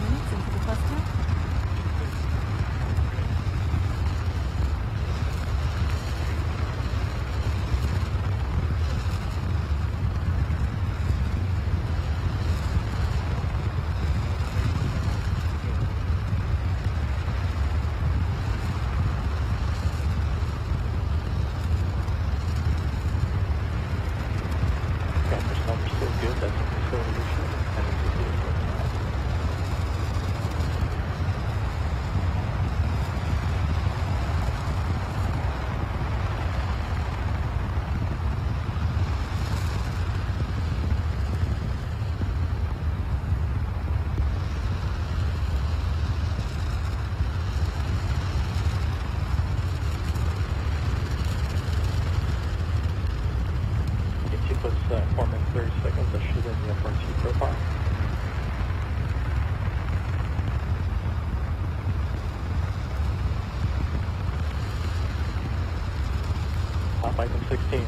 minutes into the plus count. Item 16.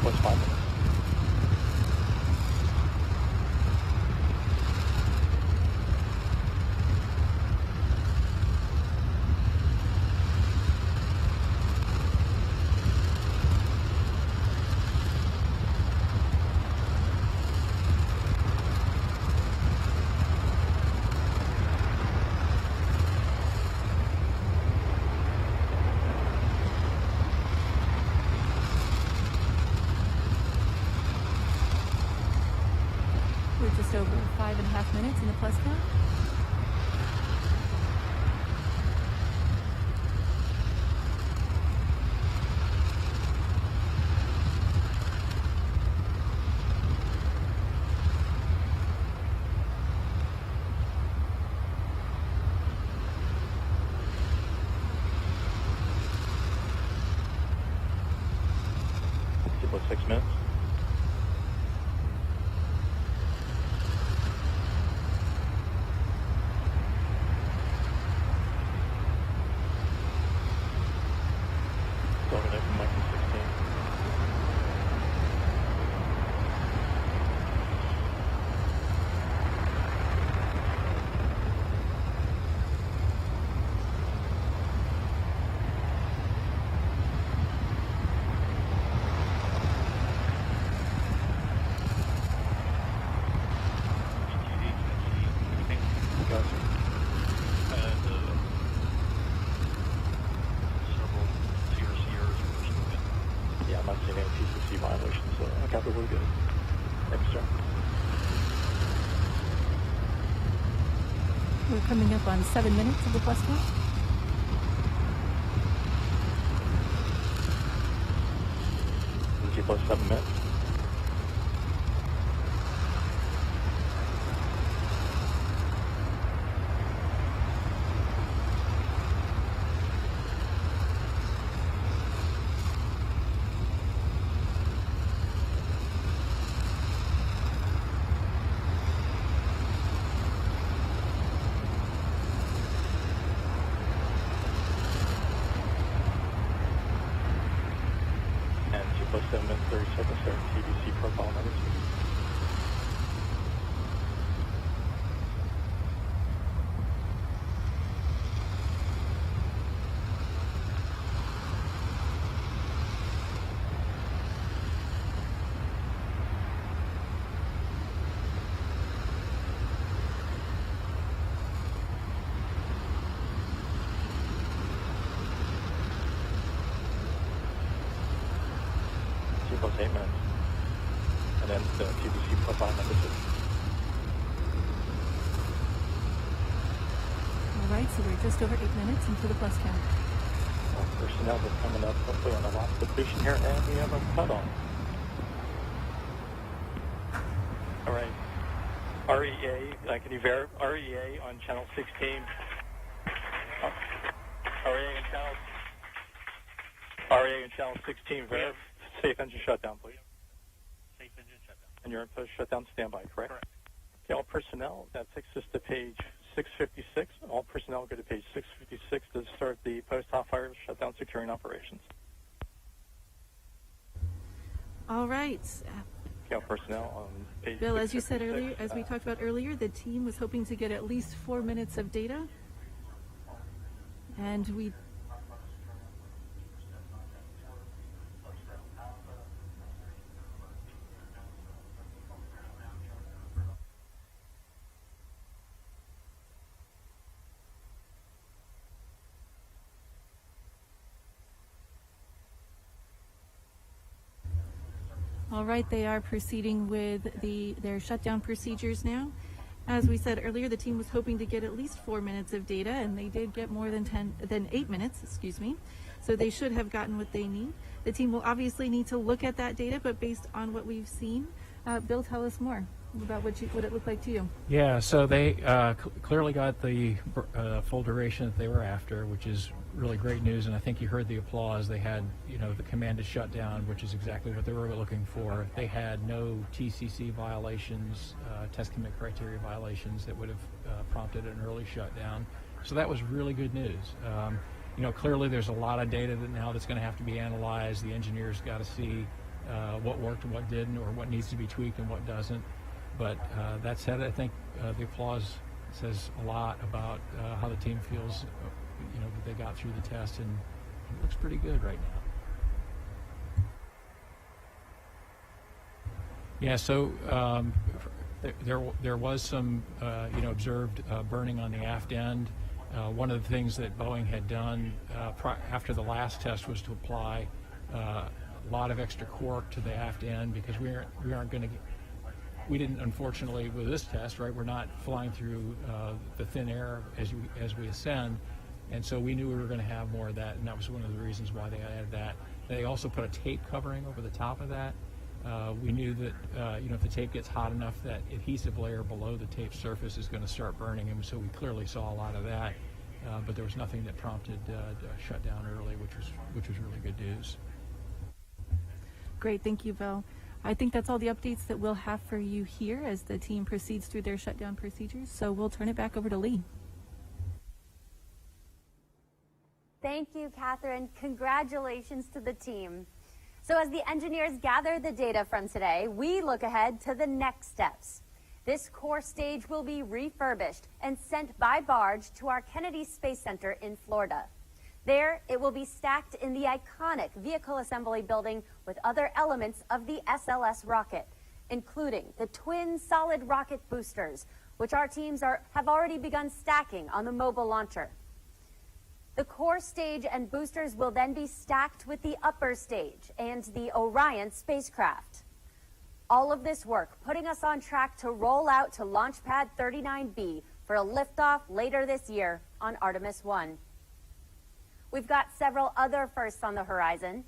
What's 5 minutes? We're just over 5.5 minutes in the plus count. About 6 minutes. Overnight from Michael 16. Yeah, I'm not seeing any TCC violations, so I got the really good. Thanks, sir. We're coming up on 7 minutes of the plus count. G plus 7 minutes. And G plus 7 minutes, 30 seconds, sir. TBC profile number 2. G plus 8 minutes. And then the TBC profile number 2. All right, so we're just over 8 minutes into the plus count. Personnel is coming up, hopefully on the last depletion here, and we have a cutoff. All right. REA, can you verify REA on channel 16? REA on channel 16, safe engine shutdown, please. Safe engine shutdown. And you're in post-shutdown standby, correct? Correct. Okay, all personnel, that takes us to page 656. All personnel go to page 656 to start the post-hot fire shutdown securing operations. All right. Okay, all personnel on page Bill, as you said 656, earlier, as we talked about earlier, the team was hoping to get at least 4 minutes of data. And we All right, they are proceeding with their shutdown procedures now. As we said earlier, the team was hoping to get at least 4 minutes of data, and they did get more than 8 minutes, excuse me. So they should have gotten what they need. The team will obviously need to look at that data, but based on what we've seen, Bill, tell us more about what it looked like to you. Yeah, so they clearly got the full duration that they were after, which is really great news. And I think you heard the applause. They had, the commanded shutdown, which is exactly what they were looking for. They had no TCC violations, test commit criteria violations that would have prompted an early shutdown. So that was really good news. Clearly there's a lot of data that's going to have to be analyzed. The engineers got to see what worked and what didn't, or what needs to be tweaked and what doesn't. But that said, I think the applause says a lot about how the team feels, that they got through the test, and it looks pretty good right now. Yeah, so there was some, observed burning on the aft end. One of the things that Boeing had done after the last test was to apply a lot of extra cork to the aft end, because we aren't going to. We didn't, unfortunately, with this test, right? We're not flying through the thin air as we ascend, and so we knew we were going to have more of that, and that was one of the reasons why they added that. They also put a tape covering over the top of that. We knew that if the tape gets hot enough, that adhesive layer below the tape surface is going to start burning, and so we clearly saw a lot of that. But there was nothing that prompted shut down early, which was really good news. Great, thank you, Bill. I think that's all the updates that we'll have for you here as the team proceeds through their shutdown procedures. So we'll turn it back over to Lee. Thank you, Catherine. Congratulations to the team. So as the engineers gather the data from today, we look ahead to the next steps. This core stage will be refurbished and sent by barge to our Kennedy Space Center in Florida. There, it will be stacked in the iconic vehicle assembly building with other elements of the SLS rocket, including the twin solid rocket boosters, which our teams have already begun stacking on the mobile launcher. The core stage and boosters will then be stacked with the upper stage and the Orion spacecraft. All of this work putting us on track to roll out to Launch Pad 39B for a liftoff later this year on Artemis 1. We've got several other firsts on the horizon.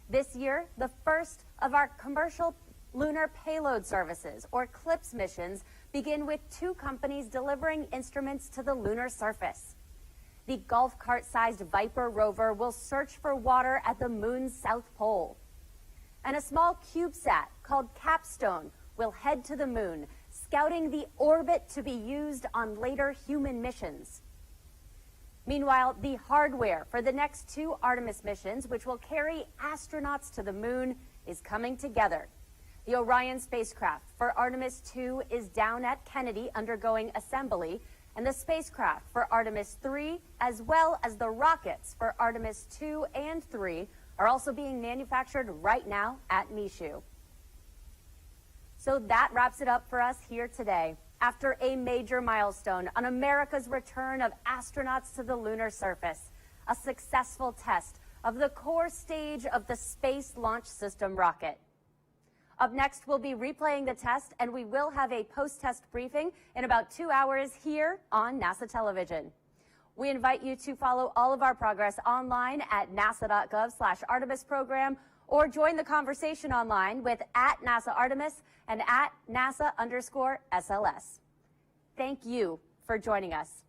This year, the first of our commercial lunar payload services, or CLPS missions, begin with 2 companies delivering instruments to the lunar surface. The golf cart-sized Viper rover will search for water at the moon's south pole. And a small CubeSat called Capstone will head to the moon, scouting the orbit to be used on later human missions. Meanwhile, the hardware for the next 2 Artemis missions, which will carry astronauts to the moon, is coming together. The Orion spacecraft for Artemis 2 is down at Kennedy undergoing assembly, and the spacecraft for Artemis 3, as well as the rockets for Artemis 2 and 3, are also being manufactured right now at Michoud. So that wraps it up for us here today. After a major milestone on America's return of astronauts to the lunar surface, a successful test of the core stage of the Space Launch System rocket. Up next, we'll be replaying the test, and we will have a post-test briefing in about 2 hours here on NASA television. We invite you to follow all of our progress online at nasa.gov/Artemis program, or join the conversation online with @NASA Artemis and @NASA_SLS. Thank you for joining us.